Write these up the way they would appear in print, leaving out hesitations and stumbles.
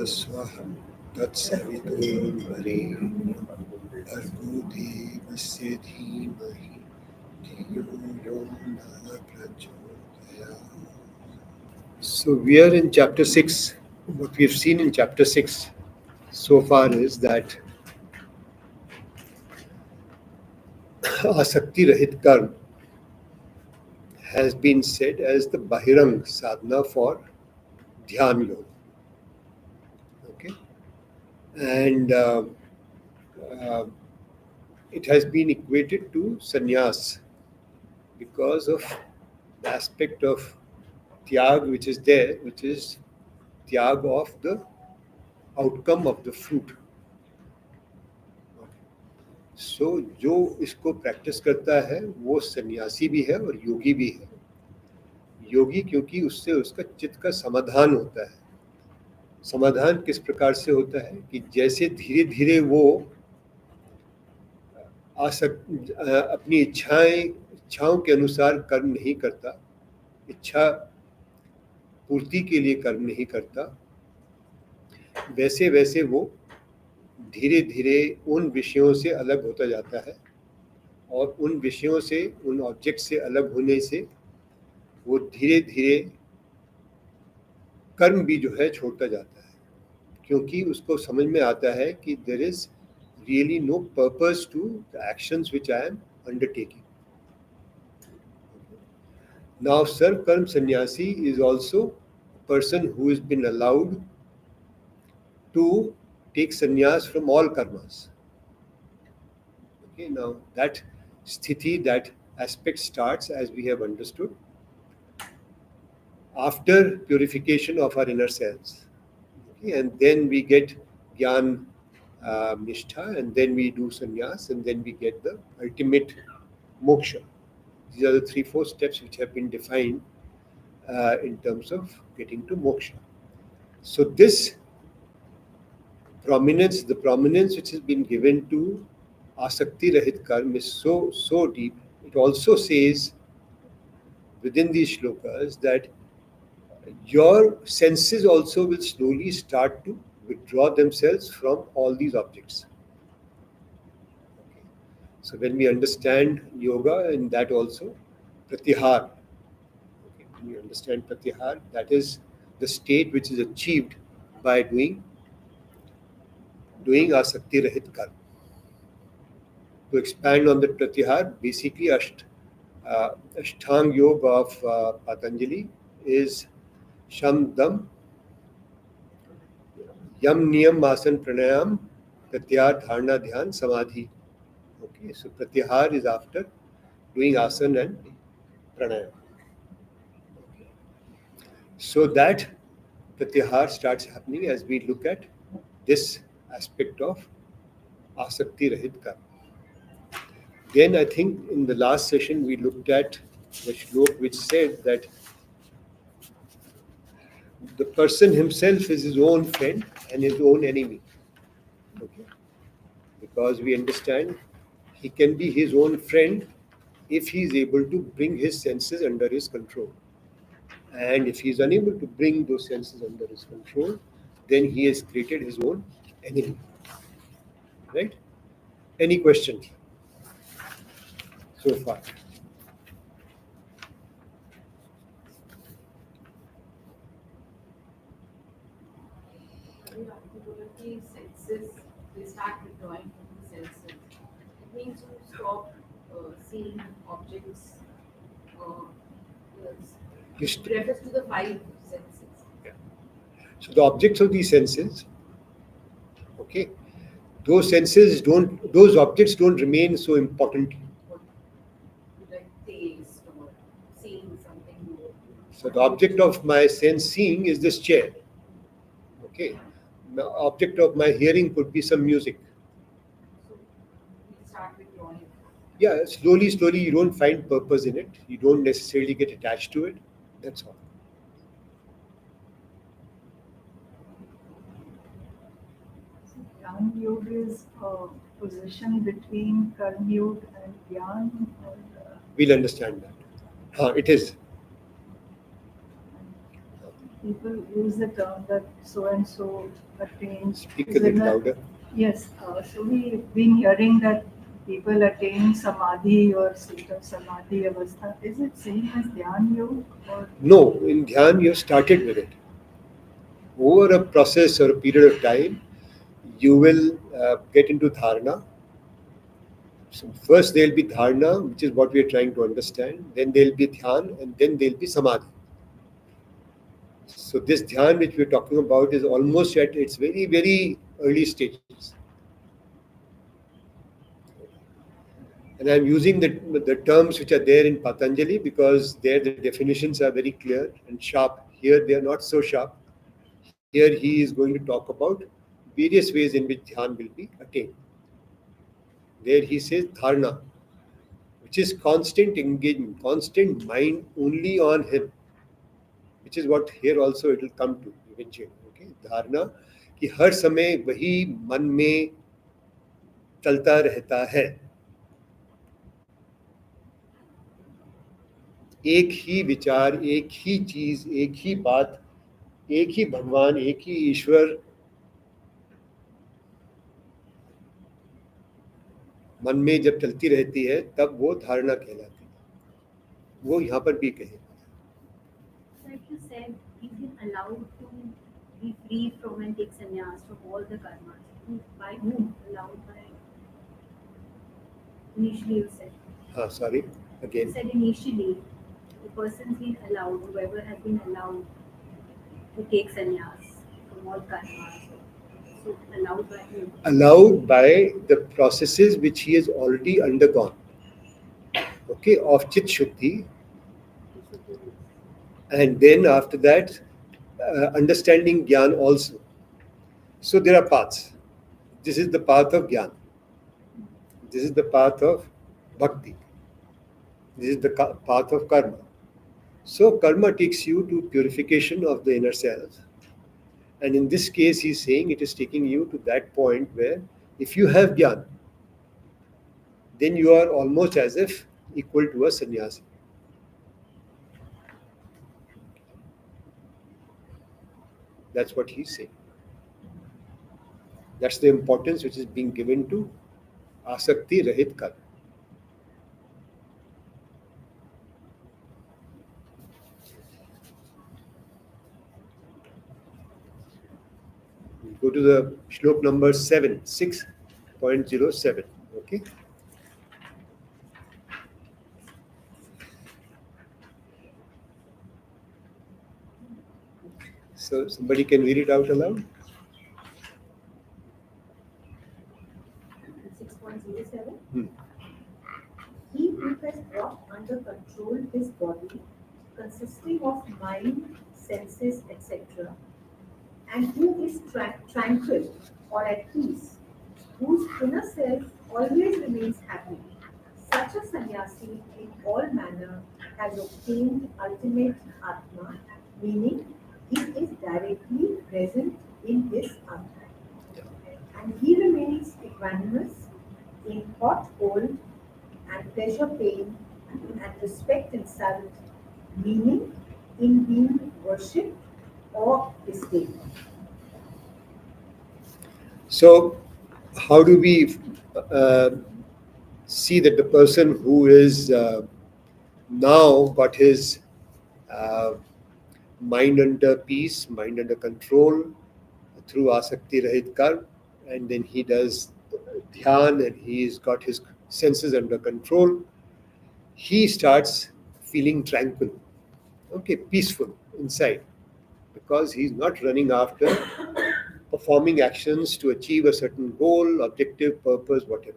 Swaham Tatsaviturnvarenyam Bhargo Devasya Dhimahi Dhiyo Yo Na Prachodayat. So we are in chapter 6. What we've seen in chapter 6 so far is that Asakti Rahit Karma has been said as the Bahirang sadhana for Dhyan Yoga. Okay? And uh, it has been equated to sannyas because of the aspect of tyag which is there, which is tyag of the outcome of the fruit. सो जो इसको practice करता है वो सन्यासी भी है और योगी भी है. योगी क्योंकि उससे उसका चित्त का समाधान होता है. समाधान किस प्रकार से होता है कि जैसे धीरे धीरे वो अपनी इच्छाओं के अनुसार कर्म नहीं करता, इच्छा पूर्ति के लिए कर्म नहीं करता, वैसे वैसे वो धीरे धीरे उन विषयों से अलग होता जाता है और उन विषयों से, उन ऑब्जेक्ट से अलग होने से वो धीरे धीरे कर्म भी जो है छोड़ता जाता है, क्योंकि उसको समझ में आता है कि there is really no purpose to the actions which I am undertaking. Now सर्व कर्म सन्यासी is also a person who has been allowed to take sannyas from all karmas. Okay, now that sthiti, that aspect starts, as we have understood, after purification of our inner selves. Okay, and then we get Gyan Nishtha, and then we do sannyas, and then we get the ultimate moksha. These are the 3-4 steps which have been defined in terms of getting to moksha. So this prominence, the prominence which has been given to Asakti Rahit Karma is so deep. It also says within these shlokas that your senses also will slowly start to withdraw themselves from all these objects. Okay. So when we understand yoga, and that also pratyahar, okay, when we understand pratyahar, that is the state which is achieved by doing Asakti Rahit Karma. To expand on the pratyahar, basically Ashtang Yoga of Patanjali is Sham Dam Yam Niyam Asan Pranayam Pratyahar Dharana Dhyan Samadhi. Okay, so pratyahar is after doing asan and pranayam. Okay. So that pratyahar starts happening as we look at this aspect of Asakti Rahit Karma. Then I think in the last session we looked at the shlok which said that the person himself is his own friend and his own enemy. Okay? Because we understand he can be his own friend if he is able to bring his senses under his control. And if he is unable to bring those senses under his control, then he has created his own enemy. Right? Any questions so far? The senses, they start withdrawing from the senses. It means you stop seeing objects. It refers to the 5 senses. Yeah. So the objects of these senses, okay, those objects don't remain so important. Like taste or seeing something. So the object of my sense seeing is this chair. Okay. The object of my hearing could be some music. So we start withdrawing. Yeah, slowly you don't find purpose in it. You don't necessarily get attached to it. That's all. Jnana Yoga is a position between Karma Yoga and Jnana. We'll understand that. It is. people use the term that so and so attains. Speak a Is it little that? louder. Yes. So we've been hearing that people attain samadhi or state of samadhi avastha. Is it same as dhyan yoga or? No, in Dhyan you started with it. Over a process or a period of time, you will get into dharana. So first there'll be dharana, which is what we are trying to understand. Then there'll be dhyan, and then there'll be samadhi. So this dhyan which we're talking about is almost at its very, very early stages. And I'm using the terms which are there in Patanjali because there the definitions are very clear and sharp. Here they are not so sharp. Here he is going to talk about various ways in which dhyan will be attained. There he says dharana, which is constant engagement, constant mind only on him, which is what here also it will come to eventually. Okay, धारणा कि हर समय वही मन में चलता रहता है, एक ही विचार, एक ही चीज, एक ही बात, एक ही भगवान, एक ही ईश्वर मन में जब चलती रहती है तब वो धारणा कहलाती है. वो यहाँ पर भी कहे. So if you said he's been allowed to be free from and take sannyas from all the karmas, by whom? Allowed by? Initially you said. Sorry, You again. said initially the person's been allowed, whoever has been allowed to take sannyas from all karmas. So allowed by whom? Allowed by the processes which he has already undergone. Okay, of Chit Shuddhi, and then after that, understanding Gyan also. So there are paths. This is the path of Gyan. This is the path of Bhakti. This is the path of Karma. So Karma takes you to purification of the inner self. And in this case, he's saying it is taking you to that point where if you have Gyan, then you are almost as if equal to a sannyasi. That's what he's saying. That's the importance which is being given to Asakti Rahit Karma. Go to the shlok number 6.07. Okay. So somebody can read it out aloud. 6.07. He who has brought under control his body, consisting of mind, senses, etc., and who is tranquil or at peace, whose inner self always remains happy. Such a sannyasi in all manner has obtained ultimate Atma, meaning he is directly present in his Atma. And he remains equanimous in hot, cold, and pleasure, pain, and respect, insult, meaning in being worshipped or disdained. So, how do we see that the person who is now got his uh, mind under peace, mind under control through Asakti Rahit Karma, and then he does dhyan and he's got his senses under control, he starts feeling tranquil, okay, peaceful inside, because he's not running after performing actions to achieve a certain goal, objective, purpose, whatever.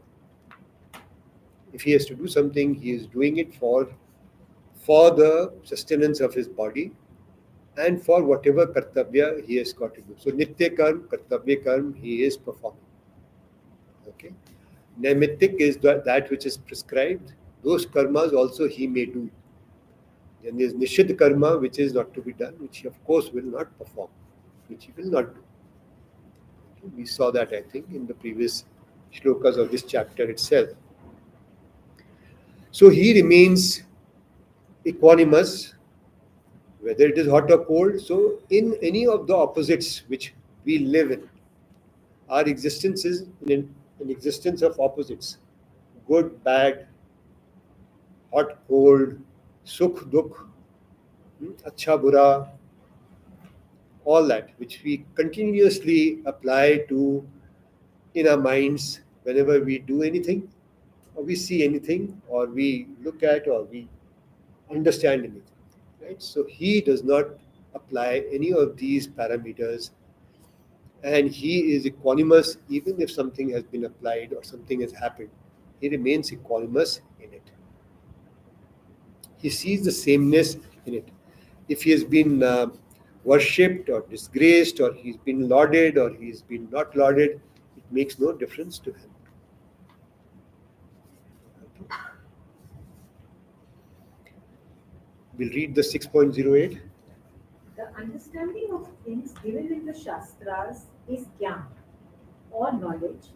If he has to do something, he is doing it for the sustenance of his body and for whatever kartavya he has got to do. So nitya karm, kartavya karm, he is performing. Okay. Naimittik is that which is prescribed. Those karmas also he may do. Then there is nishid karma, which is not to be done, which he of course will not perform, which he will not do. We saw that, I think, in the previous shlokas of this chapter itself. So he remains equanimous whether it is hot or cold. So, in any of the opposites which we live in, our existence is an existence of opposites: good, bad, hot, cold, sukh, dukh, acha, bura, all that, which we continuously apply to in our minds whenever we do anything, or we see anything, or we look at, or we understand anything. Right? So he does not apply any of these parameters, and he is equanimous even if something has been applied or something has happened. He remains equanimous in it. He sees the sameness in it. If he has been worshipped or disgraced, or he's been lauded or he's been not lauded, it makes no difference to him. We'll read the 6.08. The understanding of things given in the Shastras is jnana or knowledge,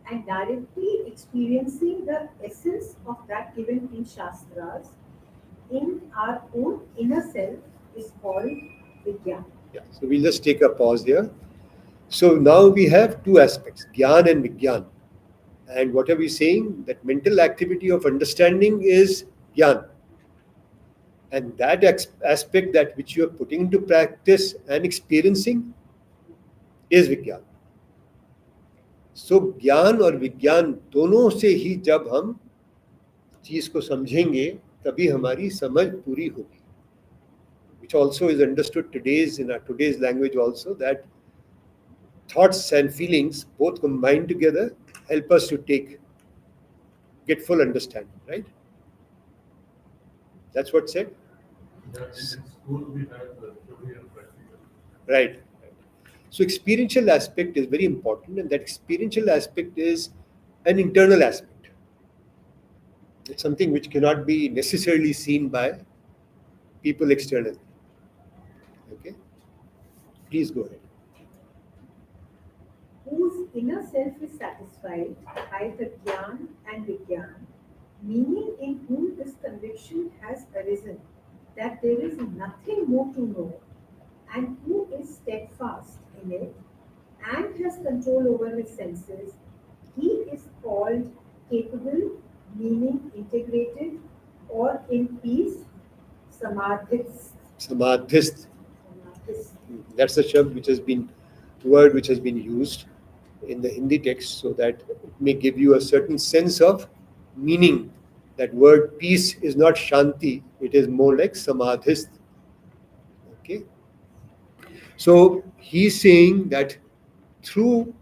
and directly experiencing the essence of that given in Shastras in our own inner self is called Vijnana. Yeah, so we'll just take a pause here. So now we have two aspects, Gyan and Vigyan. And what are we saying? That mental activity of understanding is Gyan. And that aspect, that which you are putting into practice and experiencing, is Vigyan. सो ज्ञान और विज्ञान दोनों से ही जब हम चीज को समझेंगे तभी हमारी समझ पूरी होगी. Which also is understood today's in our today's language also, that thoughts and feelings both combined together help us to get full understanding, right? That's what's said. That in school we have the theory and practical. Right. So experiential aspect is very important, and that experiential aspect is an internal aspect. It's something which cannot be necessarily seen by people externally. Okay? Please go ahead. Whose inner self is satisfied by the Gyan and Vigyan, meaning in whom this conviction has arisen that there is nothing more to know, and who is steadfast in it and has control over his senses, he is called capable, meaning integrated, or in peace, samadhis. Samadhist. Samadhis. That's a word which has been used in the Hindi text, so that it may give you a certain sense of meaning. That word peace is not shanti, it is more like samadhist. Okay? So he's saying that through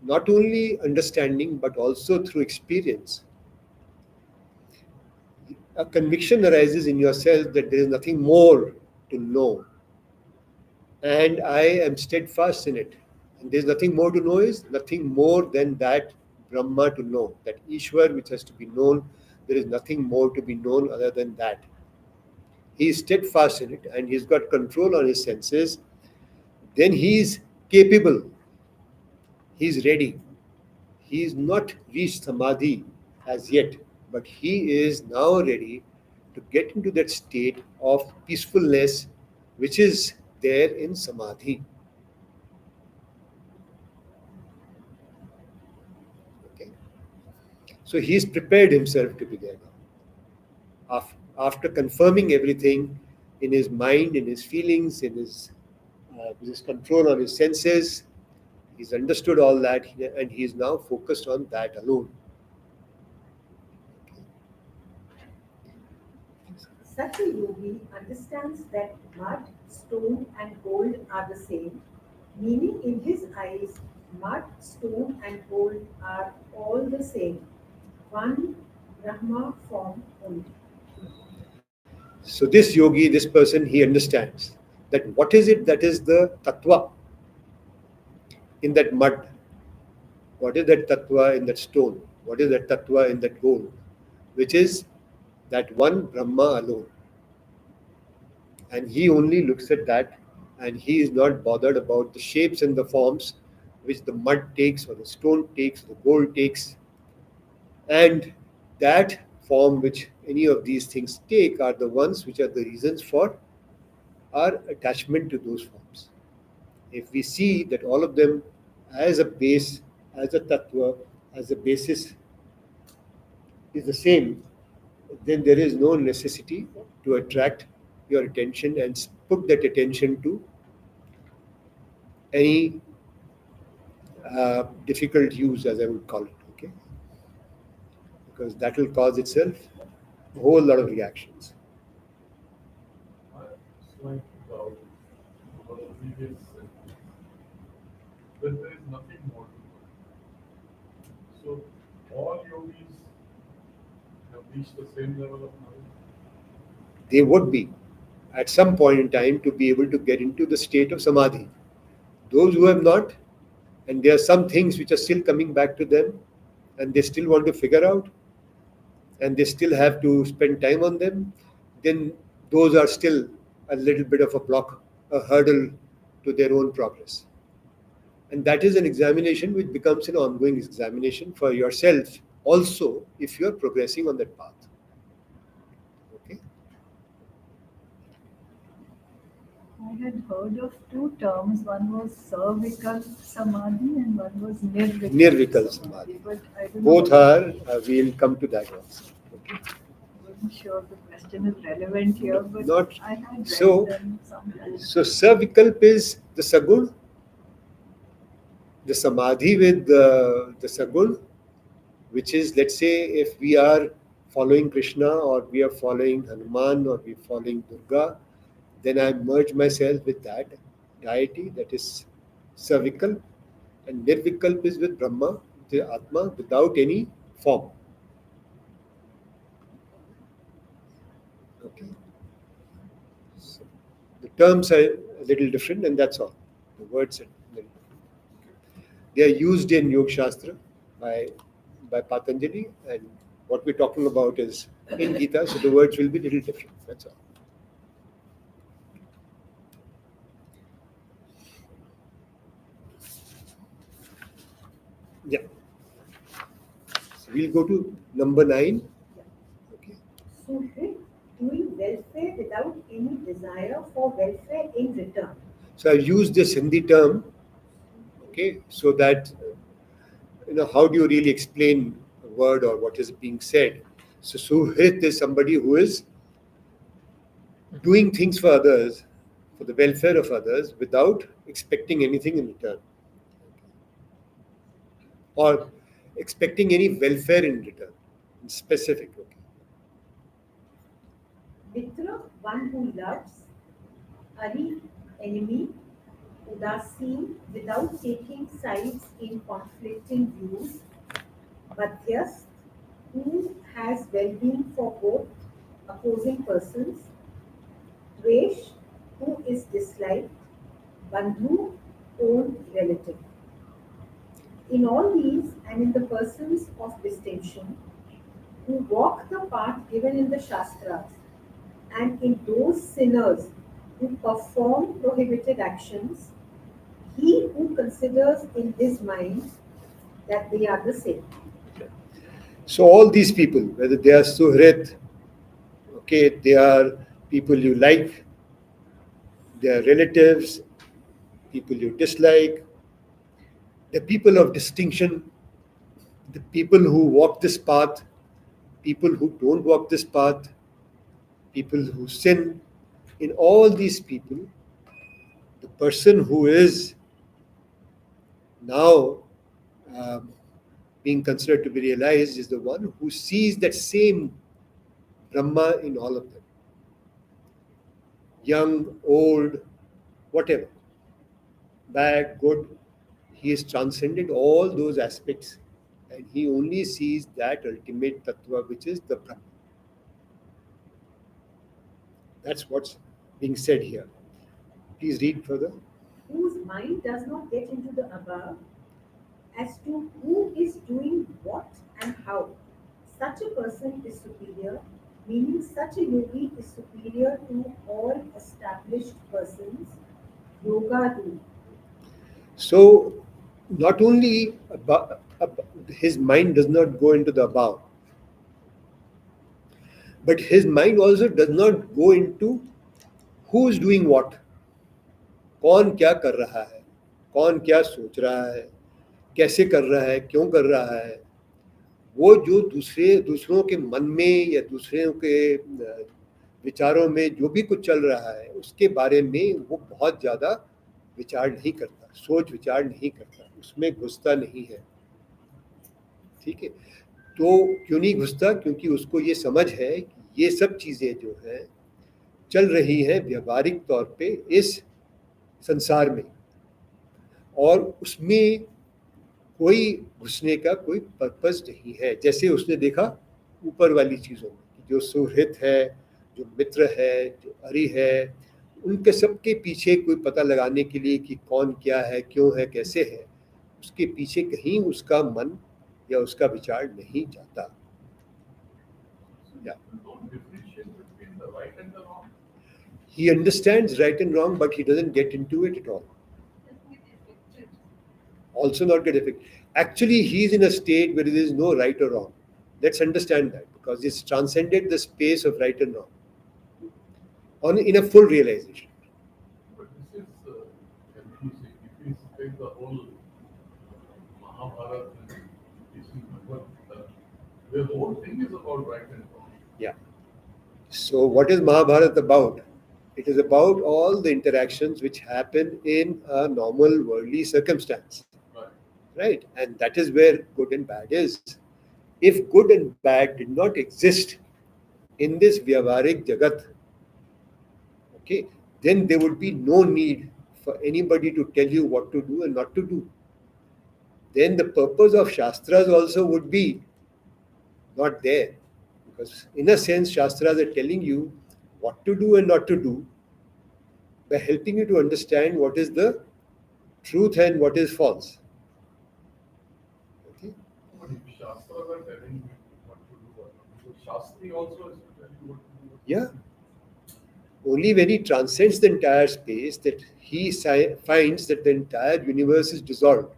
not only understanding but also through experience, a conviction arises in yourself that there is nothing more to know, and I am steadfast in it. And there's nothing more to know is nothing more than that Brahma to know, that Ishwar which has to be known. There is nothing more to be known other than that. He is steadfast in it and he's got control on his senses. Then he is capable, he is ready. He is not reached samadhi as yet, but he is now ready to get into that state of peacefulness which is there in samadhi. Okay? So he's prepared himself to be there now. After confirming everything in his mind, in his feelings, in his control on his senses, he's understood all that, and he's now focused on that alone. Such a yogi understands that mud, stone, and gold are the same, meaning in his eyes, mud, stone, and gold are all the same, one Brahma form only. So this yogi, this person, he understands that what is it that is the tattva in that mud? What is that tattva in that stone? What is that tattva in that gold? Which is that one Brahma alone. And he only looks at that, and he is not bothered about the shapes and the forms which the mud takes, or the stone takes, or the gold takes. And that form which any of these things take are the ones which are the reasons for our attachment to those forms. If we see that all of them as a base, as a tattva, as a basis is the same, then there is no necessity to attract your attention and put that attention to any difficult use, as I would call it, okay? Because that will cause itself a whole lot of reactions. I slight doubt about the previous sentence, that there is nothing more to do. So all yogis have reached the same level of knowledge. They would be at some point in time to be able to get into the state of samadhi. Those who have not, and there are some things which are still coming back to them, and they still want to figure out, and they still have to spend time on them, then those are still a little bit of a block, a hurdle to their own progress. And that is an examination which becomes an ongoing examination for yourself also if you are progressing on that path. Okay? I had heard of two terms. One was cervical samadhi and one was nirvikal, Nirvikal samadhi. But I don't Both know. are, we'll come to that also. Okay? I wasn't sure the question is relevant here, but Not- I had read so- them sometime. So, Savikalp is the Sagun, the Samadhi with the Sagun, which is, let's say, if we are following Krishna or we are following Hanuman or we are following Durga, then I merge myself with that deity, that is Savikalp, and Nirvikalp is with Brahma, the Atma, without any form. Okay. So the terms are a little different, and that's all. The words are little different. They are used in Yoga Shastra by Patanjali, and what we're talking about is in Gita, so the words will be a little different. That's all. Yeah. So we'll go to number 9. Okay. Suhrit, doing welfare without any desire for welfare in return. So I've used this Hindi term, okay, so that how do you really explain a word or what is being said? So Suhrit is somebody who is doing things for others, for the welfare of others, without expecting anything in return, or expecting any welfare in return, in specific. Okay. Mitra, one who loves. Ari, enemy. Udasin, without taking sides in conflicting views. Madhyast, who has well-being for both opposing persons. Dvesh, who is disliked. Bandhu, own relative. In all these, and in the persons of distinction, who walk the path given in the Shastras, and in those sinners who perform prohibited actions, he who considers in his mind that they are the same. So all these people, whether they are Suhrit, okay, they are people you like, they are relatives, people you dislike, the people of distinction, the people who walk this path, people who don't walk this path, people who sin. In all these people, the person who is now being considered to be realized is the one who sees that same Brahma in all of them. Young, old, whatever, bad, good, he has transcended all those aspects and he only sees that ultimate tattva which is the Brahma. That's what's being said here. Please read further. Whose mind does not get into the above as to who is doing what and how. Such a person is superior, meaning such a yogi is superior to all established persons. Yoga do. So, not only his mind does not go into the above, but his mind also does not go into who is doing what, कौन क्या कर रहा है, कौन क्या सोच रहा है, कैसे कर रहा है, क्यों कर रहा है, वो जो दूसरों के मन में या दूसरों के विचारों में जो भी कुछ चल रहा है उसके बारे में वो बहुत ज़्यादा विचार नहीं करता, सोच विचार नहीं करता, उसमें घुसता नहीं है। ठीक है, तो क्यों नहीं घुसता? क्योंकि उसको ये समझ है कि ये सब चीज़ें जो हैं चल रही हैं व्यवहारिक तौर पे इस संसार में, और उसमें कोई घुसने का कोई पर्पस नहीं है। जैसे उसने देखा ऊपर वाली चीज़ों में कि जो सुहृत है, जो मित्र है, जो अरि है, उनके सबके पीछे कोई पता लगाने के लिए कि कौन क्या है, क्यों है, कैसे है, उसके पीछे कहीं उसका मन या उसका विचार नहीं जाता। Yeah. Don't differentiate between the right and the wrong. He understands right and wrong, but he doesn't get into it at all. Also not get affected. Actually, he is in a state where there is no right or wrong. Let's understand that, because it's transcended the space of right and wrong in a full realization. But this is confusing. If you take the whole Mahabharata and this is Bhagwad Gita, the whole thing is about right and wrong. Yeah. So, what is Mahabharata about? It is about all the interactions which happen in a normal worldly circumstance. Right. Right? And that is where good and bad is. If good and bad did not exist in this Vyavarik Jagat, okay, then there would be no need for anybody to tell you what to do and not to do. Then the purpose of Shastras also would be not there. Because in a sense, Shastras are telling you what to do and not to do by helping you to understand what is the truth and what is false. Okay? But if Shastras are telling you what to do, what not to do, Shastri also is to tell you what to do. Yeah. Only when he transcends the entire space that he finds that the entire universe is dissolved.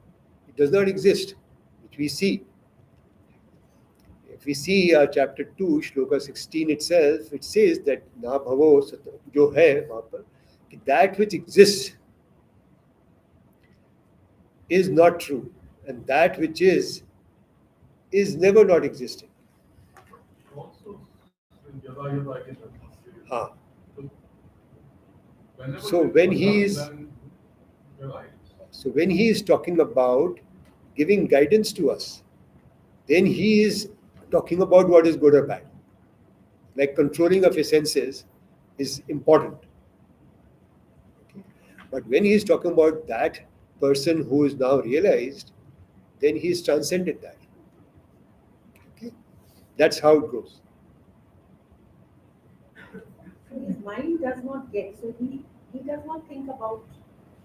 It does not exist, which we see. If we see chapter 2, shloka 16 itself, it says that na bhavo jo hai wahan par, that which exists is not true, and that which is never not existing. Also, yada yada again, Ha. whenever So they when put he up, is then you're right. So when he is talking about giving guidance to us, then he is talking about what is good or bad. Like controlling of your senses is important. Okay? But when he is talking about that person who is now realized, then he has transcended that. Okay? That's how it goes. So his mind does not get, so he does not think about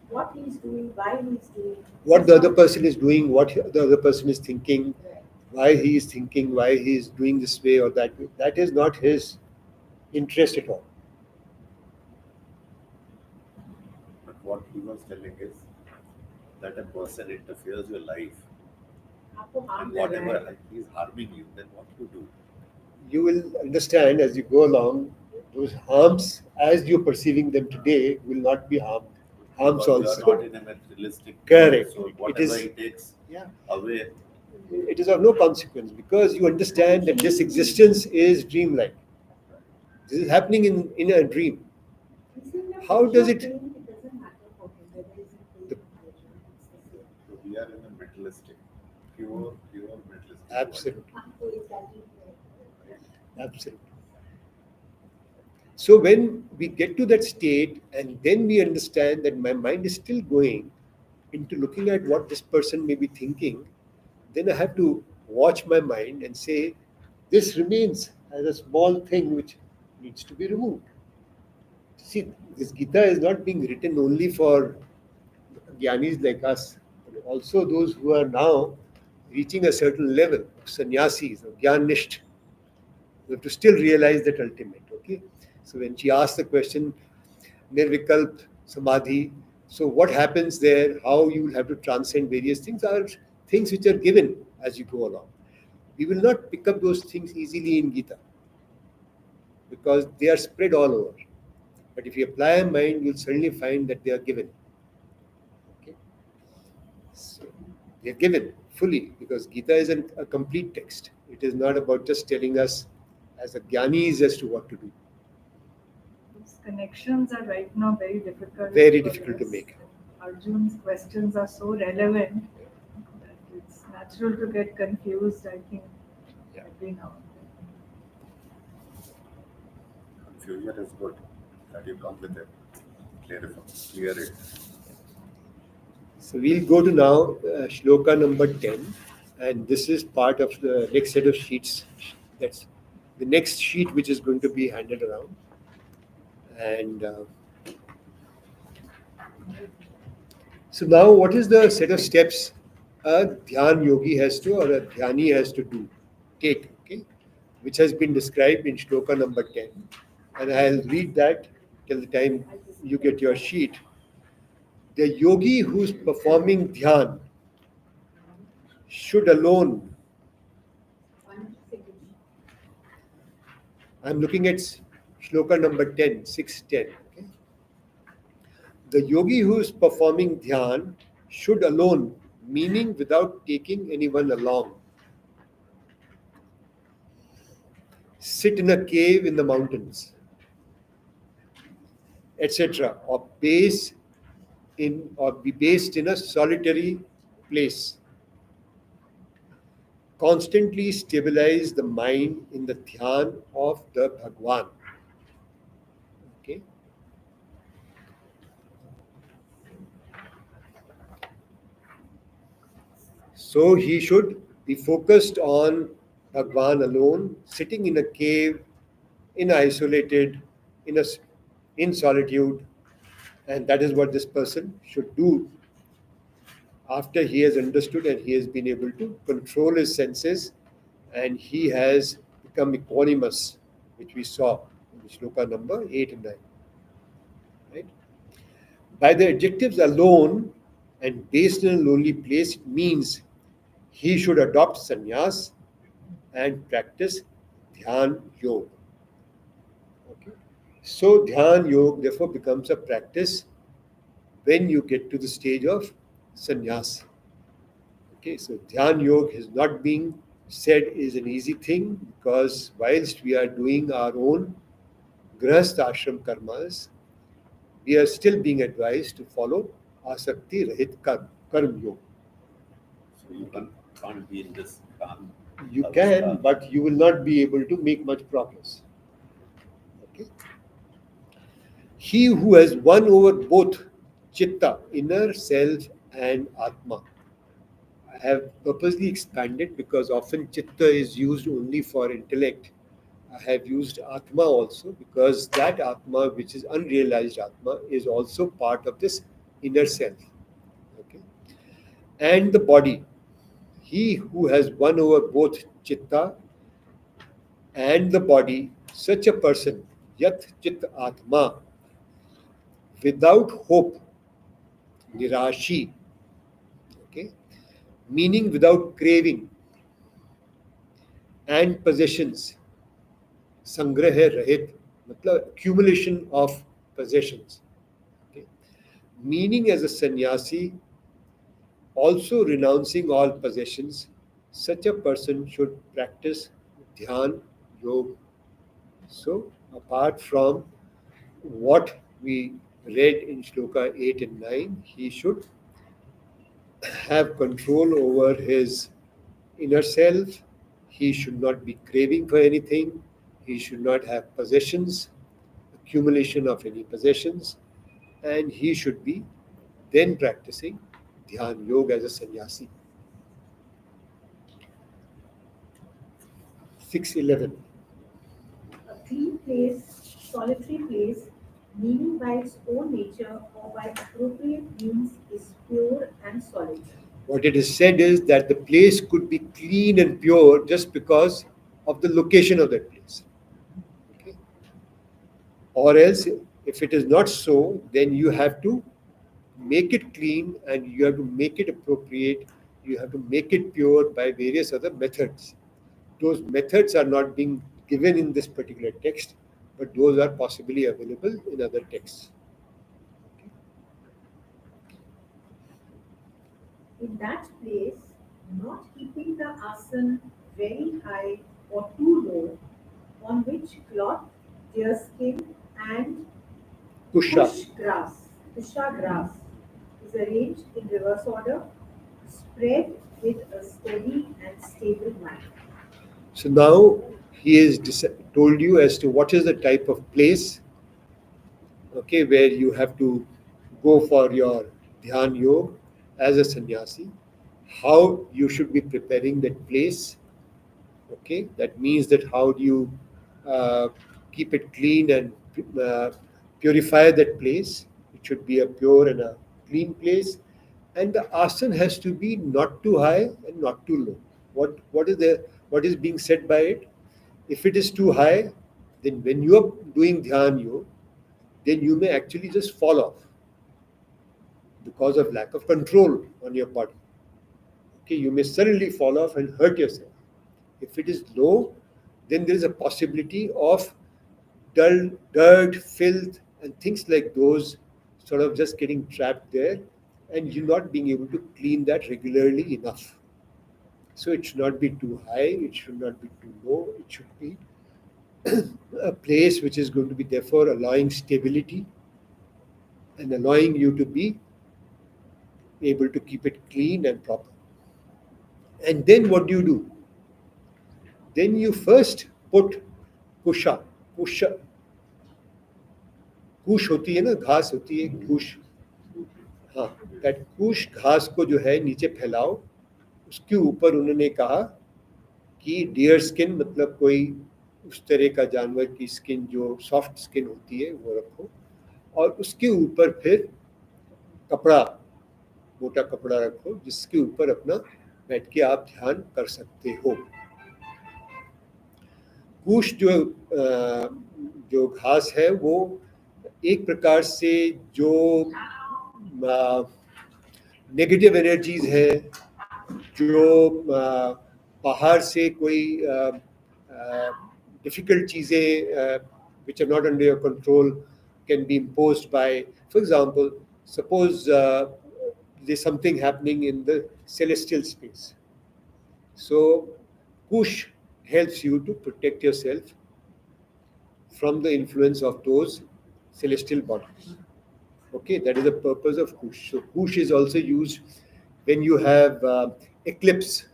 what he is doing, why he is doing. What the other person is doing, what the other person is thinking, Right. why he is thinking, why he is doing this way or that way, that is not his interest at all. But what he was telling is that a person interferes your life, आपको harm and कर रहा है. whatever he is harming you, then what you do? You will understand as you go along, those harms, as you're perceiving them today, will not be harms Because you are also. not in a materialistic Correct. So It whatever is- he takes Yeah. away, It is of no consequence because you understand that this existence is dreamlike. This is happening in a dream. He's in a How does picture it- frame, it doesn't matter for him whether he's in pain The- or pleasure, it's the same. so we are in a materialistic, pure materialistic. Absolutely. आपको exactly Absolutely. So when we get to that state and then we understand that my mind is still going into looking at what this person may be thinking, then I have to watch my mind and say, this remains as a small thing which needs to be removed. See, this Gita is not being written only for jnanis like us, but also those who are now reaching a certain level, sannyasis or jnanisht. You have to still realize that ultimate. Okay. So when she asked the question, nirvikalp samadhi, so what happens there? How you will have to transcend various things are things which are given as you go along. We will not pick up those things easily in Gita because they are spread all over. But if you apply a mind, you'll suddenly find that they are given. Okay? So they are given fully, because Gita is a complete text. It is not about just telling us as a jnanis as to what to do. Those connections are right now very difficult. Very for difficult to us. make. Arjun's questions are so relevant that it's natural to get confused, I think, Yeah. every now and Confusion is good. That you come with it. Clear it. So we'll go to now shloka number 10, and this is part of the next set of sheets. That's the next sheet which is going to be handed around. And so now, what is the set of steps a dhyan yogi has to, or a dhyani has to do, take, okay, which has been described in shloka number 10. And I'll read that till the time you get your sheet. The yogi who's performing dhyan should alone, I'm looking at shloka number 10, 610. Okay? The yogi who is performing dhyan should alone, meaning without taking anyone along, sit in a cave in the mountains, etc., or be based in a solitary place. Constantly stabilize the mind in the dhyan of the Bhagwan. Okay? So he should be focused on Bhagwan alone, sitting in a cave, in isolated, in solitude, and that is what this person should do after he has understood and he has been able to control his senses, and he has become equanimous, which we saw in shloka number 8 and 9. Right? By the adjectives alone and based in a lonely place, it means he should adopt sannyas and practice dhyan yoga. Okay? So dhyan yoga therefore becomes a practice when you get to the stage of sannyas. Okay, so dhyan yoga is not being said is an easy thing, because whilst we are doing our own grahast ashram karmas, we are still being advised to follow asakti rahit karm yoga. So you can't be in this calm. You can, but you will not be able to make much progress. Okay? He who has won over both chitta, inner self, and atma. I have purposely expanded because often chitta is used only for intellect. I have used atma also, because that atma, which is unrealized atma, is also part of this inner self. Okay? And the body. He who has won over both chitta and the body, such a person, yat chit atma, without hope, nirashi, okay, meaning without craving, and possessions, sangrah rahit, matlab accumulation of possessions, okay, meaning as a sannyasi, also renouncing all possessions, such a person should practice dhyan yoga. So, apart from what we read in shloka 8 and 9, he should have control over his inner self. He should not be craving for anything. He should not have possessions, accumulation of any possessions, and he should be then practicing dhyan yoga as a sannyasi. 611. A clean place, solitary place, meaning by its own nature or by appropriate means, is pure and solid. What it is said is that the place could be clean and pure just because of the location of that place. Okay? Or else, if it is not so, then you have to make it clean and you have to make it appropriate, you have to make it pure by various other methods. Those methods are not being given in this particular text, but those are possibly available in other texts. In that place, not keeping the asan very high or too low, on which cloth, deerskin, and Kusha. kusha grass is arranged in reverse order, spread with a steady and stable manner. So now he has told you as to what is the type of place, okay, where you have to go for your dhyan yoga as a sannyasi, how you should be preparing that place. Okay, that means that how do you uh, keep it clean and uh, purify that place. It should be a pure and a clean place, and the asana has to be not too high and not too low. What is being said by it? If it is too high, then when you are doing dhyan yoga, then you may actually just fall off because of lack of control on your body. Okay, you may suddenly fall off and hurt yourself. If it is low, then there is a possibility of dull, dirt, filth, and things like those sort of just getting trapped there, and you not being able to clean that regularly enough. So it should not be too high, it should not be too low, it should be a place which is going to be therefore allowing stability and allowing you to be able to keep it clean and proper. And then what do you do? Then you first put kusha. kusha कुश होती है ना, घास होती है कुश, हाँ, that कुश घास को जो है नीचे फैलाओ. उसके ऊपर उन्होंने कहा कि डियर स्किन, मतलब कोई उस तरह का जानवर की स्किन जो सॉफ्ट स्किन होती है वो रखो, और उसके ऊपर फिर कपड़ा, मोटा कपड़ा रखो जिसके ऊपर अपना बैठ के आप ध्यान कर सकते हो. कुश जो घास है वो एक प्रकार से जो नेगेटिव एनर्जीज है, जो बाहर से कोई डिफिकल्ट चीज़ें which are not under your control can be imposed by, for example, suppose there's something happening in the celestial space. So Kush helps you to protect yourself from the influence of those celestial bodies. Okay, that is the purpose of Kush. So Kush is also used when you have eclipse,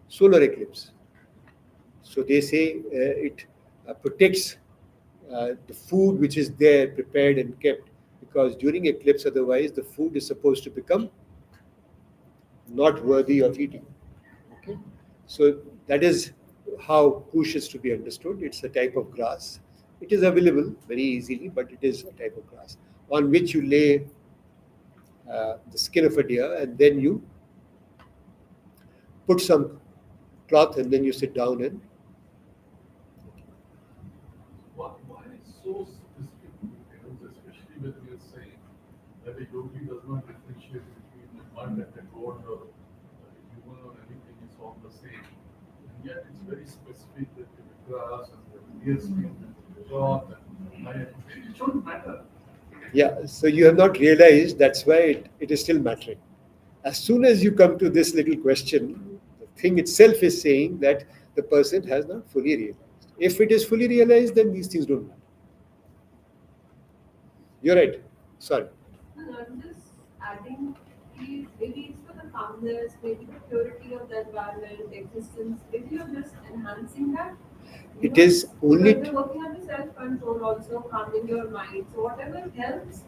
solar eclipse. So they say it protects the food which is there prepared and kept, because during eclipse otherwise the food is supposed to become not worthy of eating. Okay, so that is how Kush is to be understood. It's a type of grass. It is available very easily, but it is a type of grass on which you lay the skin of a deer, and then you put some cloth, and then you sit down and Why so specific details, especially when we are saying that a yogi does not differentiate between the mud and the god or human or anything, is all the same. And yet it's very specific that the grass and the deer skin and the cloth and iron, it shouldn't matter. yeah. So you have not realized that's why it is still mattering. As soon as you come to this little question, the thing itself is saying that the person has not fully realized. If it is fully realized, then these things don't matter. You're right. Sorry. No, I'm just adding, maybe it's for the calmness, maybe the purity of the environment, existence. Maybe you're just enhancing that. It is only Because you're working on the self-control, also calming your mind. So whatever helps,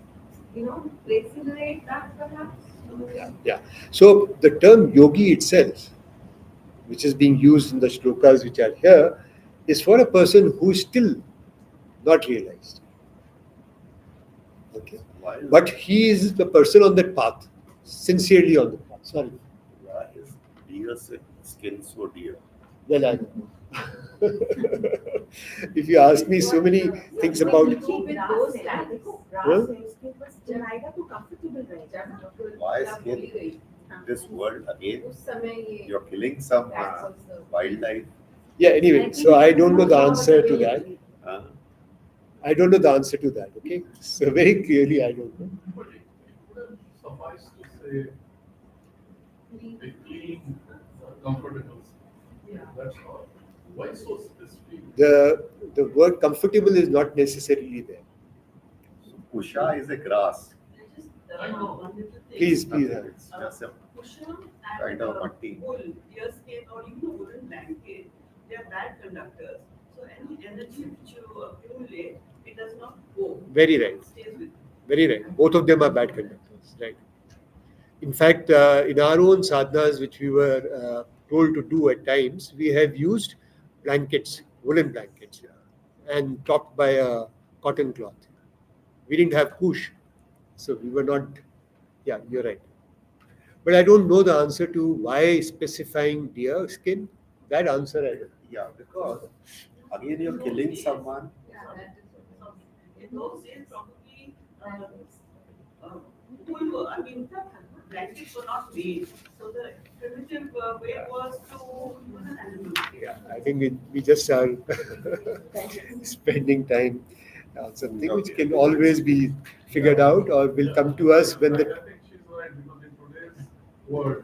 accelerate that perhaps. Yeah. So the term yogi itself, which is being used in the shlokas which are here, is for a person who is still not realized. Okay. Why is, But he is the person on that path, sincerely on the path. Sorry. why is deer skin so dear? Well, I don't know. If you ask me so many things about With those lines, Huh? जाएगा तो comfortable रहेगा ना. Why skin? This world again, उस समय ये you're killing some that's also- wildlife. yeah, anyway, so I don't know the answer to that. Uh, I don't know the answer to that. Okay, so very clearly, I don't know. But it would have sufficed to say a clean, comfortable skin. Yeah. That's all. Why so specific? The word comfortable is not necessarily there. Kusha is a grass. I just I know. wanted to think. Please, Nothing, please. it's just a Cushion kind and of matti. wool, deer skin or even a woolen blanket, they are bad conductors. So any energy which you accumulate, it does not go. Very right. It stays with you. Very right. Both of them are bad conductors. Right. In fact, in our own sadhanas, which we were told to do at times, we have used blankets, woolen blankets, and topped by a cotton cloth. We didn't have kush, so we were not. Yeah, you're right. But I don't know the answer to why specifying deer skin. That answer I don't. Yeah, because again you're killing someone. Yeah, that is something. In those days, probably wool, I mean, blankets were not made. So the primitive way was to use an animal. Yeah, I think we just are spending time on something which can always be figured out or will come to us when I the. think she's right because in today's world,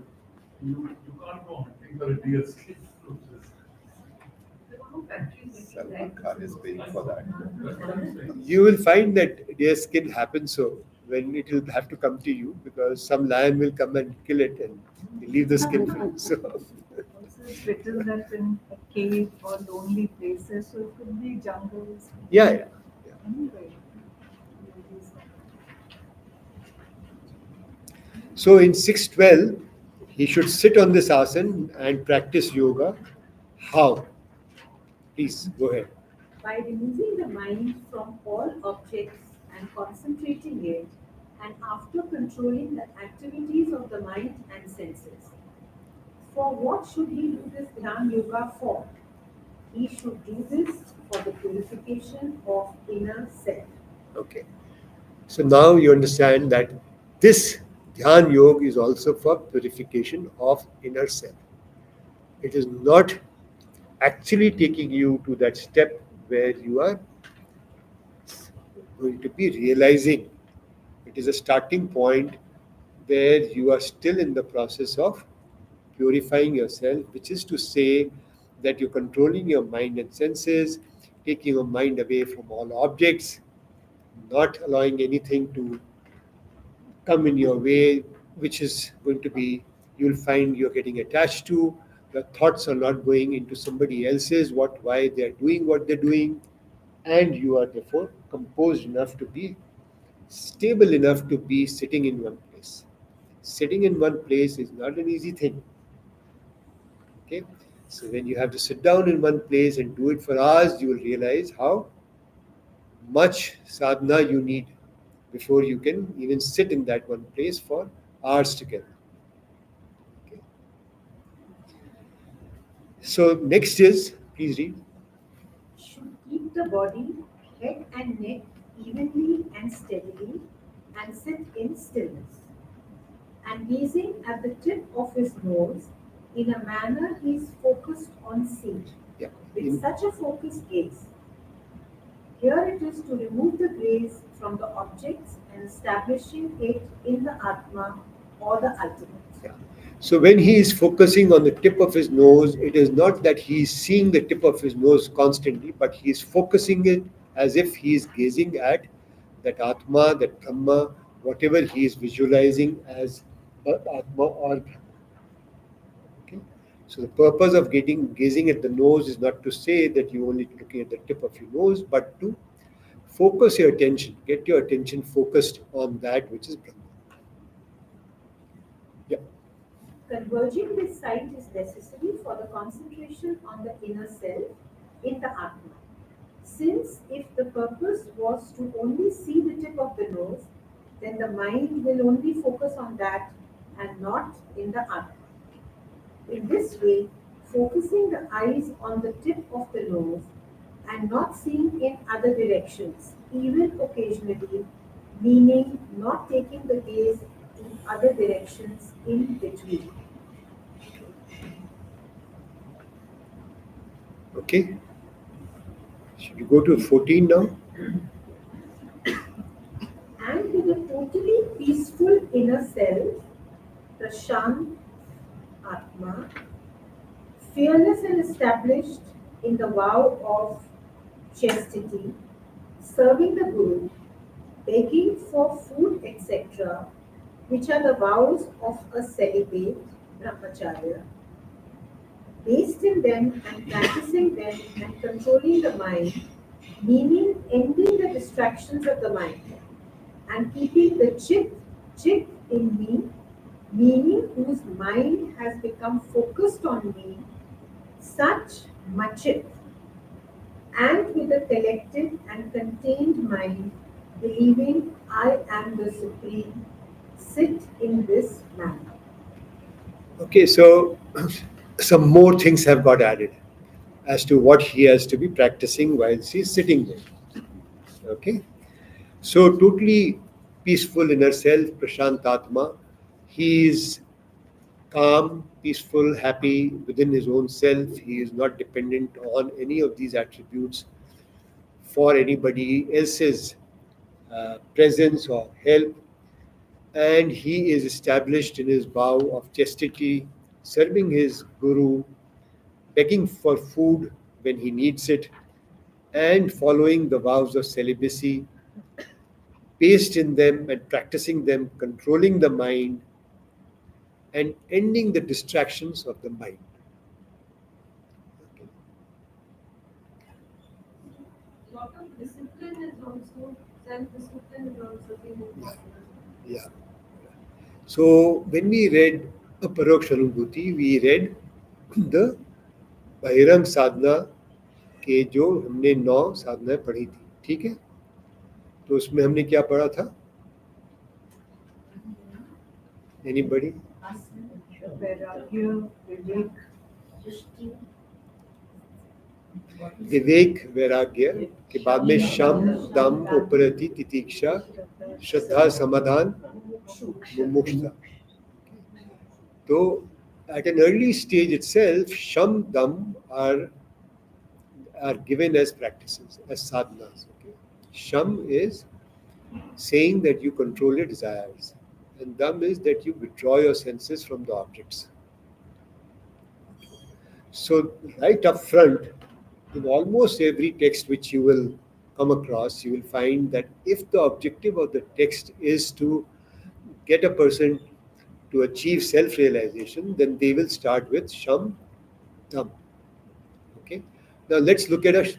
you can't go hunting for a deer skin. There were no factories making Salman blankets. Khan is paying for that. That's what I'm saying. You will find that deer skin happens so when it will have to come to you because some lion will come and kill it and leave the skin for you. So Also, it's written that in a cave or lonely places, so it could be jungles. yeah. Anyway. So in 612, he should sit on this asana and practice yoga. How? Please go ahead. By removing the mind from all objects and concentrating it, and after controlling the activities of the mind and senses. For what should he do this Dhyan Yoga for? He should do this for the purification of inner self. Okay. So now you understand that this Dhyan Yoga is also for purification of inner self. It is not actually taking you to that step where you are going to be realizing. It is a starting point where you are still in the process of purifying yourself, which is to say that you're controlling your mind and senses, taking your mind away from all objects, not allowing anything to come in your way, which is going to be, you'll find you're getting attached to. Your thoughts are not going into somebody else's, why they're doing what they're doing, and you are therefore composed enough to be stable enough to be sitting in one place. Sitting in one place is not an easy thing. Okay, so when you have to sit down in one place and do it for hours, you will realize how much sadhana you need before you can even sit in that one place for hours together. Okay. So next is, please read. Should keep the body, head and neck evenly and steadily and sit in stillness. And gazing at the tip of his nose in a manner he is focused on seeing. Yeah. With such a focused gaze, here it is to remove the gaze from the objects and establishing it in the Atma or the ultimate. Yeah. So when he is focusing on the tip of his nose, it is not that he is seeing the tip of his nose constantly, but he is focusing it as if he is gazing at that Atma, that Brahma, whatever he is visualizing as Atma or Brahma. Okay? So the purpose of gazing at the nose is not to say that you're only looking at the tip of your nose, but to focus your attention, get your attention focused on that which is Brahma. Yeah. Converging this sight is necessary for the concentration on the inner self in the Atma. Since if the purpose was to only see the tip of the nose, then the mind will only focus on that and not in the Atma. In this way, focusing the eyes on the tip of the nose and not seeing in other directions, even occasionally, meaning not taking the gaze in other directions in between. Okay. Should we go to 14 now? And with a totally peaceful inner self, Prashant Atma, fearless and established in the vow of chastity, serving the Guru, begging for food, etc., which are the vows of a celibate brahmacharya, based in them and practicing them and controlling the mind, meaning ending the distractions of the mind and keeping the chit in me, meaning whose mind has become focused on me, such machit, and with a collected and contained mind, believing I am the Supreme, sit in this manner. Okay, so some more things have got added as to what he has to be practicing while he's sitting there. Okay, so totally peaceful inner self, Prashantatma. He is calm, peaceful, happy within his own self. He is not dependent on any of these attributes for anybody else's presence or help. And he is established in his vow of chastity, serving his guru, begging for food when he needs it, and following the vows of celibacy, based in them and practicing them, controlling the mind, and ending the distractions of the mind. Okay. Lot of discipline is also, self-discipline is also being important. Yeah. So when we read Aparoksh Anubhuti, we read the बहिरंग साधना के जो हमने 9 साधनाएं पढ़ी थी, ठीक है? तो उसमें हमने क्या पढ़ा था? Anybody? वैराग्य, विवेक, विवेक वैराग्य के बाद में शम दम उपरति तितिक्षा श्रद्धा समाधान मुमुक्षुता. तो at an early stage itself, sham dam are given as practices, as sadhanas. Okay? Sham is saying that you control your desires, and dam is that you withdraw your senses from the objects. So right up front, in almost every text which you will come across, you will find that if the objective of the text is to get a person to achieve self-realization, then they will start with Sham Dam. Okay. Now let's look at a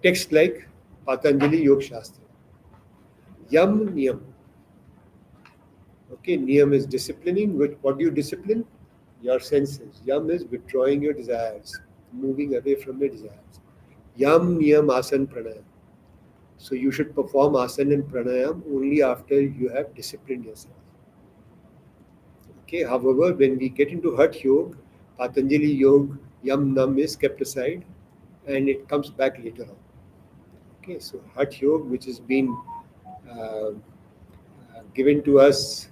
text like Patanjali Yoga Shastra. Yam Niyam. Okay, Niyam is disciplining. What do you discipline? Your senses. Yam is withdrawing your desires, moving away from your desires. Yam Niyam Asan Pranayam. So you should perform asana and pranayam only after you have disciplined yourself. Okay, however, when we get into Hatha Yoga, Patanjali Yoga, Yam Nam is kept aside and it comes back later on. Okay, so Hatha Yoga, which has been given to us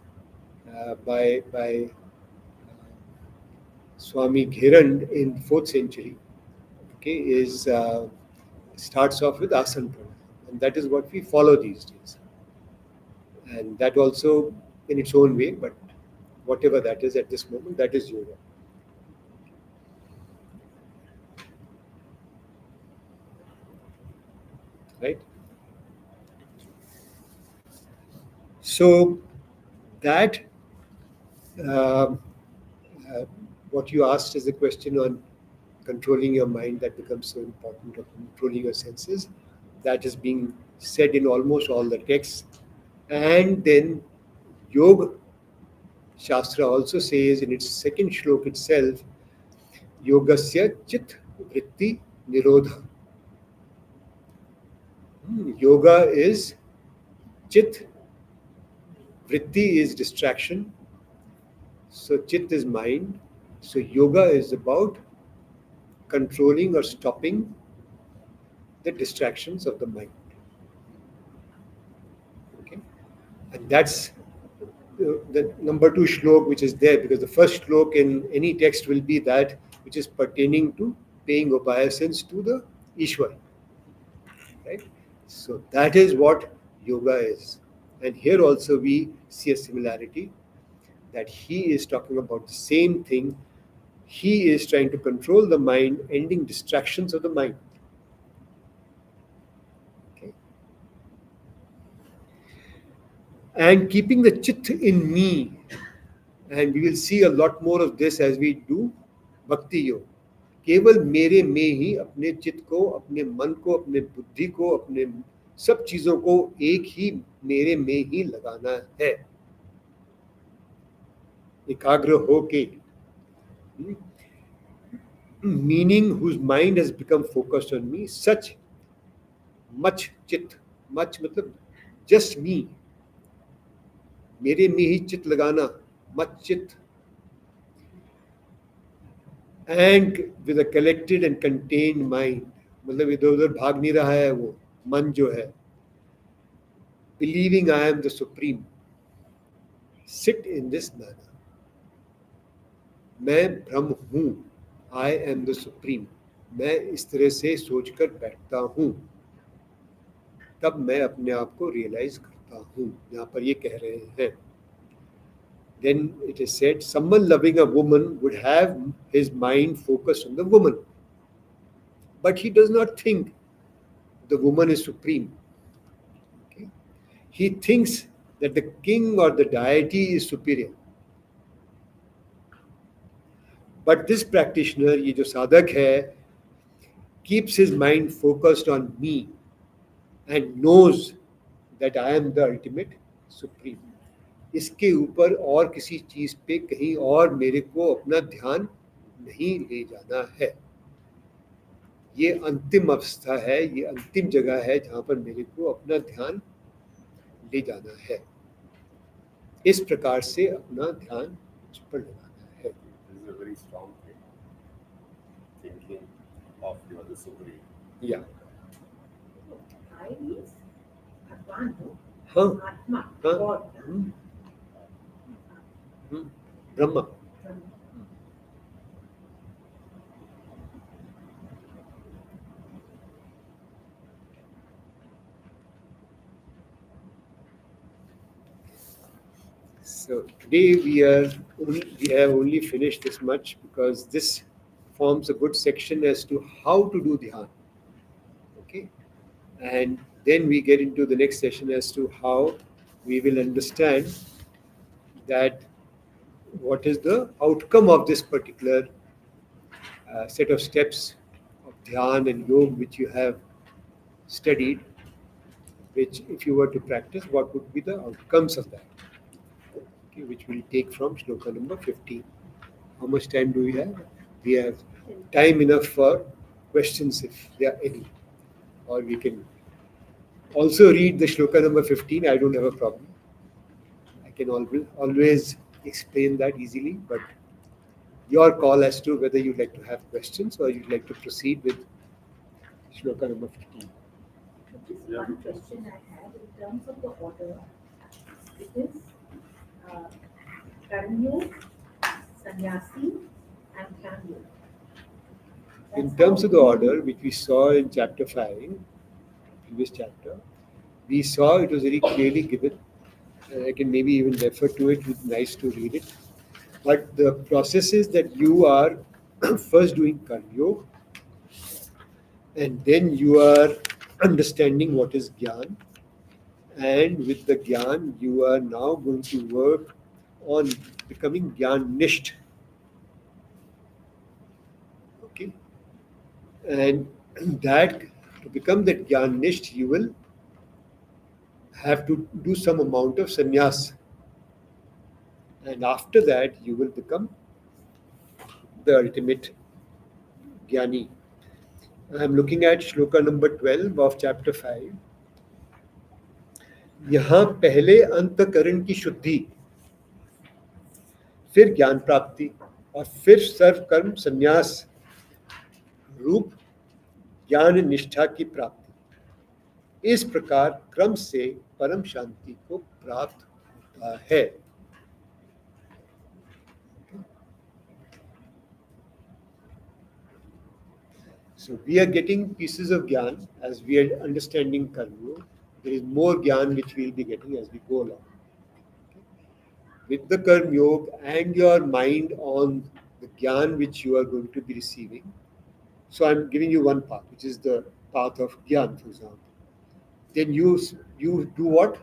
by Swami Ghirand in 4th century, okay, is starts off with asana pranayam, and that is what we follow these days. And that also in its own way, but whatever that is at this moment, that is yoga. Right? So that what you asked is a question on controlling your mind, that becomes so important, or controlling your senses. That is being said in almost all the texts. And then Yoga Shastra also says in its second shlok itself, Yogasya Chit Vritti Nirodha. Yoga is Chit, Vritti is distraction, so Chit is mind. So yoga is about controlling or stopping the distractions of the mind. Okay, and that's the number 2 shlok which is there, because the first shlok in any text will be that which is pertaining to paying obeisance to the Ishwar. Right? So that is what yoga is. And here also we see a similarity, that he is talking about the same thing. He is trying to control the mind, ending distractions of the mind. Okay? And keeping the chit in me. And we will see a lot more of this as we do bhakti yoga. केवल मेरे में ही अपने चित्त को, अपने मन को, अपने बुद्धि को, अपने सब चीजों को एक ही मेरे में ही लगाना है, एकाग्र होके. Meaning whose mind has become focused on me, such much चित्त, much मतलब just me, मेरे में ही चित्त लगाना, much चित्त, and with a collected and contained mind, मतलब इधर उधर भाग नहीं रहा है वो मन जो है. Believing I am the supreme, sit in this manner. मैं ब्रह्म हूँ, I am the supreme. मैं इस तरह से सोचकर बैठता हूँ, तब मैं अपने आप को रियलाइज करता हूँ. यहाँ पर ये कह रहे हैं. Then it is said, someone loving a woman would have his mind focused on the woman, but he does not think the woman is supreme. Okay? He thinks that the king or the deity is superior. But this practitioner, ये जो साधक है, keeps his mind focused on me and knows that I am the ultimate supreme. इसके ऊपर और किसी चीज पे कहीं और मेरे को अपना ध्यान नहीं ले जाना है. ये अंतिम अवस्था है, ये अंतिम जगह है जहां पर मेरे को अपना ध्यान ले जाना है. इस प्रकार से अपना ध्यान उस पर लगाना है. This is a very strong thing. Thinking of you are the supreme. या I means Bhagwan, no? हाँ Atma, हाँ God. Brahma. So today we have only finished this much because this forms a good section as to how to do dhyan. Okay, and then we get into the next session as to how we will understand that what is the outcome of this particular set of steps of dhyan and yoga which you have studied, which if you were to practice, what would be the outcomes of that? Okay, which we'll take from shloka number 15. How much time do we have? We have time enough for questions if there are any. Or we can also read the shloka number 15. I don't have a problem. I can always explain that easily, but your call as to whether you'd like to have questions or you'd like to proceed with shloka number 15. Just one question I had in terms of the order. It is Karmyo, Sannyasi, and Jnanyo. In terms of the order, which we saw in chapter 5, previous chapter, we saw it was very clearly given. I can maybe even refer to it, it's nice to read it. But the process is that you are first doing karma, and then you are understanding what is Gyan. And with the Gyan, you are now going to work on becoming Gyanisht. Okay? And that to become that Gyanisht, you will have to do some amount of sannyas. And after that, you will become the ultimate Jnani. I am looking at shloka number 12 of chapter 5. यहाँ पहले अंतकरण की शुद्धि, फिर ज्ञान प्राप्ति और फिर सर्व कर्म संन्यास रूप ज्ञान निष्ठा की प्राप्ति. इस प्रकार क्रम से परम शांति को प्राप्त होता है. So we are getting pieces of gyan as we are understanding karma. There is more gyan which we will be getting as we go along. With the karma yoga and your mind on the gyan which you are going to be receiving. So I'm giving you one path, which is the path of gyan, for example. Then you do what?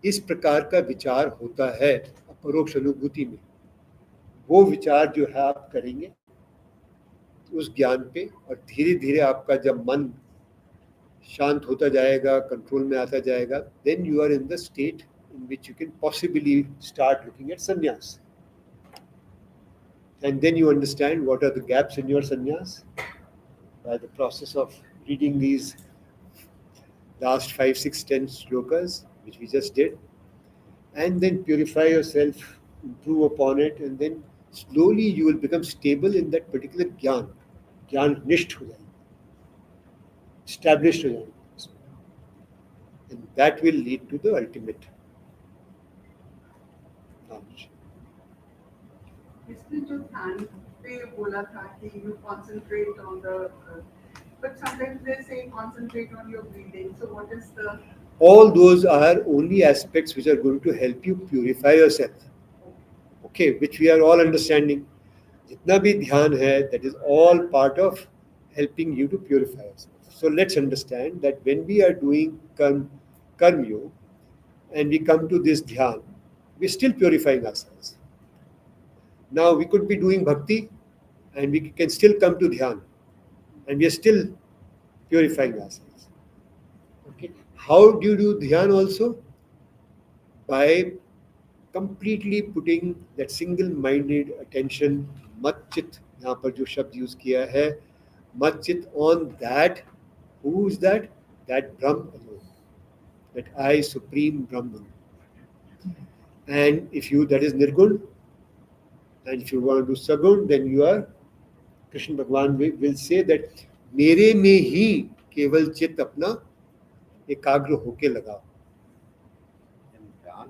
इस प्रकार का विचार होता है अपरोक्ष अनुभूति में, वो विचार जो है आप करेंगे उस ज्ञान पे, और धीरे धीरे आपका जब मन शांत होता जाएगा, कंट्रोल में आता जाएगा, then you are in the state in which you can possibly start looking at sannyas. And then you understand what are the gaps in your sannyas by the process of reading these last 5, 6, 10 shlokas, which we just did, and then purify yourself, improve upon it, and then slowly you will become stable in that particular jnana. Jnana nisht ho jayega, established ho jayega. And that will lead to the ultimate knowledge. इसलिए जो ध्यान पे बोला था कि you concentrate on the but sometimes they say concentrate on your breathing. So what is the All those are only aspects which are going to help you purify yourself. Okay, which we are all understanding. जितना भी ध्यान है, that is all part of helping you to purify yourself. So let's understand that when we are doing karma yoga and we come to this dhyan, we're still purifying ourselves. Now we could be doing bhakti and we can still come to dhyan and we are still purifying ourselves. Okay. How do you do dhyan also? By completely putting that single-minded attention, matchit, यहाँ पर जो शब्द use किया है, matchit on that, who is that? That Brahm alone, that I, Supreme Brahman. And if you, that is Nirgun, and if you want to do Sagun, then you are, Krishna Bhagwan will say that मेरे में ही केवल चित्त अपना एकाग्र होके लगाओ. In Dhyan,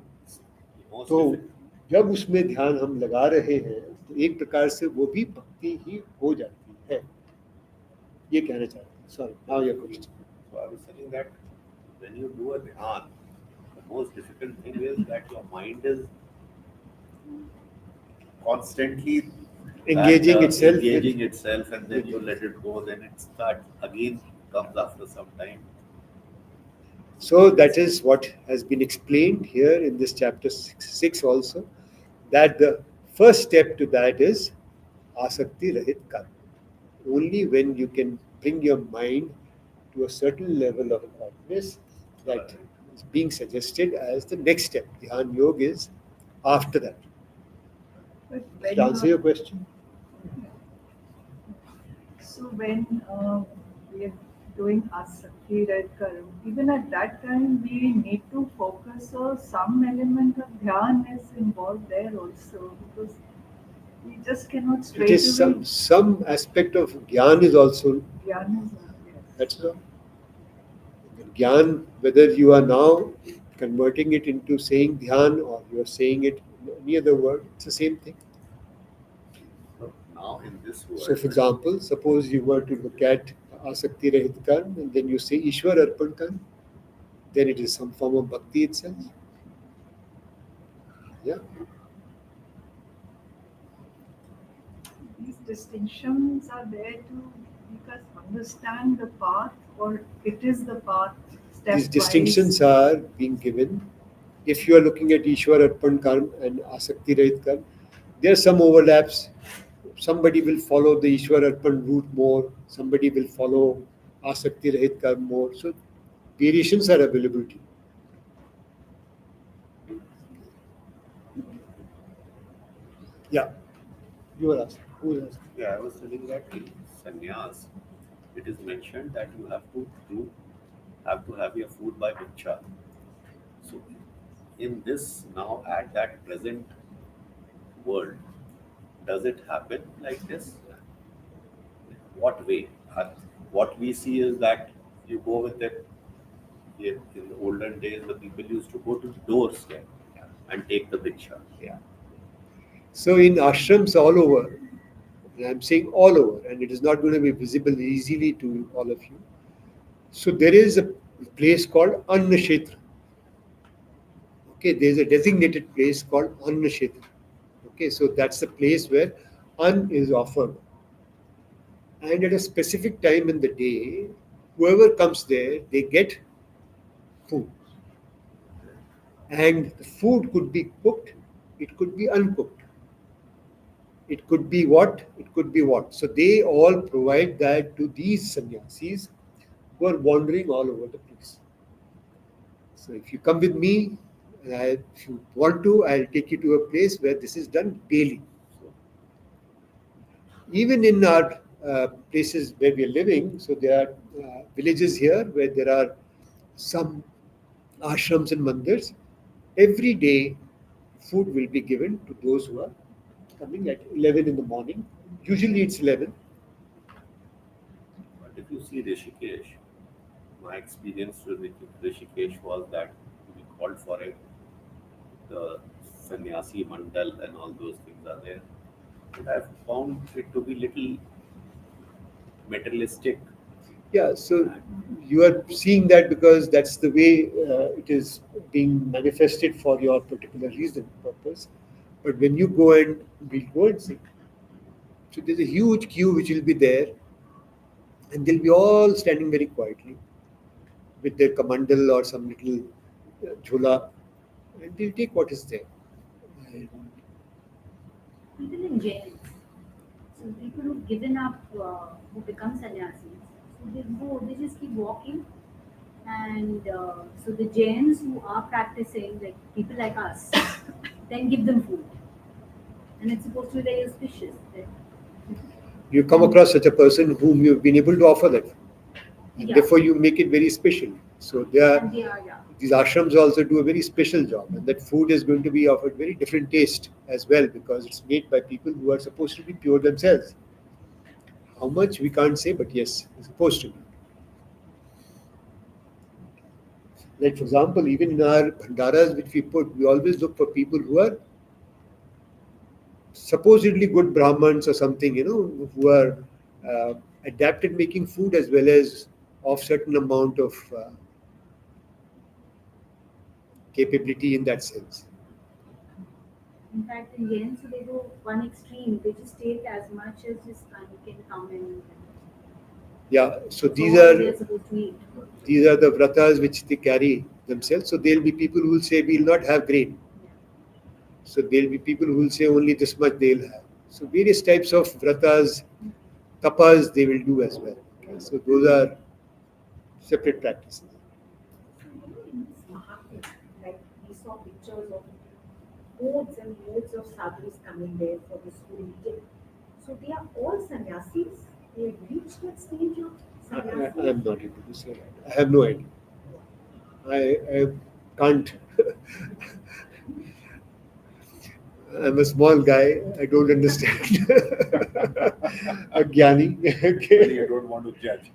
most तो difficult. जब उसमें ध्यान हम लगा रहे हैं तो एक प्रकार से वो भी भक्ति ही हो जाती है. ये कहना चाहते हैं. Sorry, now your question. So I was saying that when you do a dhyan, the most difficult thing is that your mind is constantly Engaging itself with- engaging itself, and then you let it go. Then it starts again, comes after some time. So that is what has been explained here in this chapter 6 also, that the first step to that is asakti rahit karma. Only when you can bring your mind to a certain level of awareness, that is being suggested as the next step. Dhyan yoga is after that. But Did when I answer your question? So when we are doing asakti red karma, even at that time we need to focus, or some element of dhyan is involved there also, because we just cannot It straight is away. some aspect of jnana is also, Dhyan is yes. that's all. The jnana, whether you are now converting it into saying dhyan or you are saying it in any other word, it's the same thing. So now in this world, So, for example, suppose you were to look at asakti rahit karma and then you say Ishwar arpan karma, then it is some form of bhakti itself. Yeah. These distinctions are there to make us understand the path, or it is the path step These distinctions are being given. If you are looking at Ishwar arpan karma and asakti rahit karma, there are some overlaps. Somebody will follow the Ishwar arpan route more, somebody will follow asakti rahit karma more. So variations are available to you. Yeah. You were asking. Who was asking? yeah, I was telling that in sannyas, it is mentioned that you have to have your food by bhiksha. So in this now at that present world, does it happen like this? What way? What we see is that you go with it. In the olden days, the people used to go to the doorstep and take the bhiksha. Yeah. So in ashrams all over, And I'm saying all over, and it is not going to be visible easily to all of you. So there is a place called Anna Kshetra. Okay, there is a designated place called Anna Kshetra. Okay, so that's the place where Ann is offered. And at a specific time in the day, whoever comes there, they get food. And the food could be cooked, it could be uncooked. It could be what? It could be what? So they all provide that to these sannyasis who are wandering all over the place. So if you come with me, if you want to, I'll take you to a place where this is done daily. So even in our places where we are living, so there are villages here where there are some ashrams and mandirs. Every day, food will be given to those who are coming at 11 in the morning. Usually it's 11. But if you see Rishikesh, my experience with Rishikesh was that we called for it. The sannyasi mandal and all those things are there. But I've found it to be little materialistic. Yeah, so you are seeing that because that's the way it is being manifested for your particular reason, purpose. But when you go and we'll go and see. So there's a huge queue which will be there, and they'll be all standing very quietly with their kamandal or some little jhula, and they'll take what is there. And Even in jails, so people who've given up, who become sannyasis, so they go, they just keep walking, and so the Jains who are practicing, like people like us, then give them food, and it's supposed to be very auspicious. That, you come across such a person whom you've been able to offer that, and yeah, therefore you make it very special. So there and are they are, yeah. these ashrams also do a very special job, and that food is going to be of a very different taste as well because it's made by people who are supposed to be pure themselves. How much we can't say, but yes, it's supposed to be. Like for example, even in our bhandaras which we put, we always look for people who are supposedly good Brahmins or something, who are adapted making food as well as of certain amount of capability in that sense. In fact, in Jains, so they go one extreme. They just take as much as just can come in. Yeah, so So all they're supposed to eat. these are the vratas which they carry themselves. So there'll be people who will say we'll not have grain. So there'll be people who will say only this much they'll have. So various types of vratas, tapas they will do as well. Okay, so those are separate practices. So, in this Mahakumbh, like we saw pictures of modes and modes of sadhus coming there for this whole meeting. So they are all sannyasis. They have reached that stage of sannyasi. I'm not able to say that. I have no idea. I can't. I'm a small guy. I don't understand. A jnani. Really, Okay. you don't want to judge.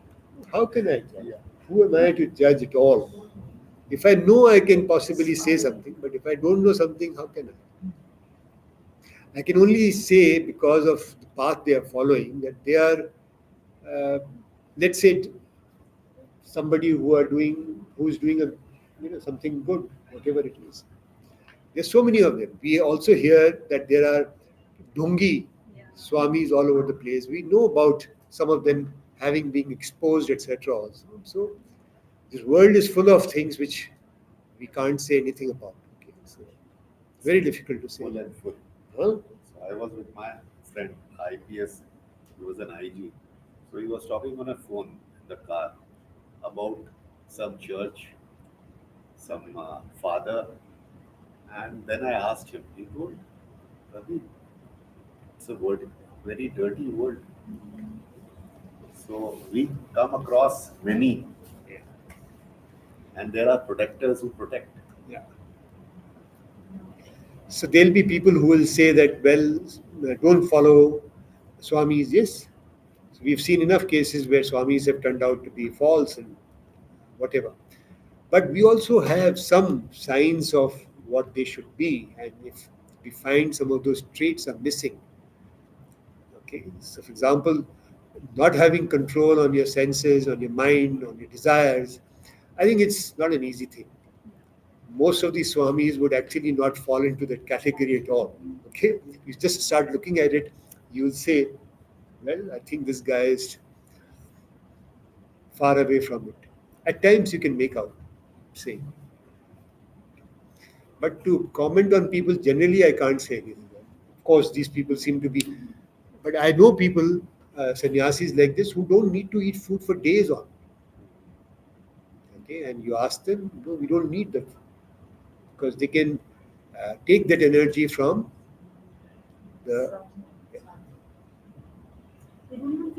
How can I judge? Who am I to judge it all? If I know, I can possibly say something, but if I don't know something, how can I? I can only say because of the path they are following that they are, let's say, somebody who's doing a, something good, whatever it is. There's so many of them. We also hear that there are Dungi Yeah. Swamis all over the place. We know about some of them having been exposed, etc. Also. So this world is full of things which we can't say anything about. Okay, so very difficult to say. Full and full. Huh? So I was with my friend, IPS, he was an IG. So he was talking on a phone in the car about some church, some father, and then I asked him, he told, Ravi, it's a word, very dirty word. So we come across many, and there are protectors who protect. Yeah. So there'll be people who will say that, well, don't follow Swamis. Yes, so we've seen enough cases where Swamis have turned out to be false and whatever. But we also have some signs of what they should be, and if we find some of those traits are missing, Okay, so for example, not having control on your senses, on your mind, on your desires, I think it's not an easy thing. Most of these swamis would actually not fall into that category at all. Okay, you just start looking at it, you'll say, well, I think this guy is far away from it. At times, you can make out saying, but to comment on people generally, I can't say anything. Of course, these people seem to be, but I know people, sannyasis like this, who don't need to eat food for days on. Okay, and you ask them, no, we don't need that because they can take that energy from the Some- They don't even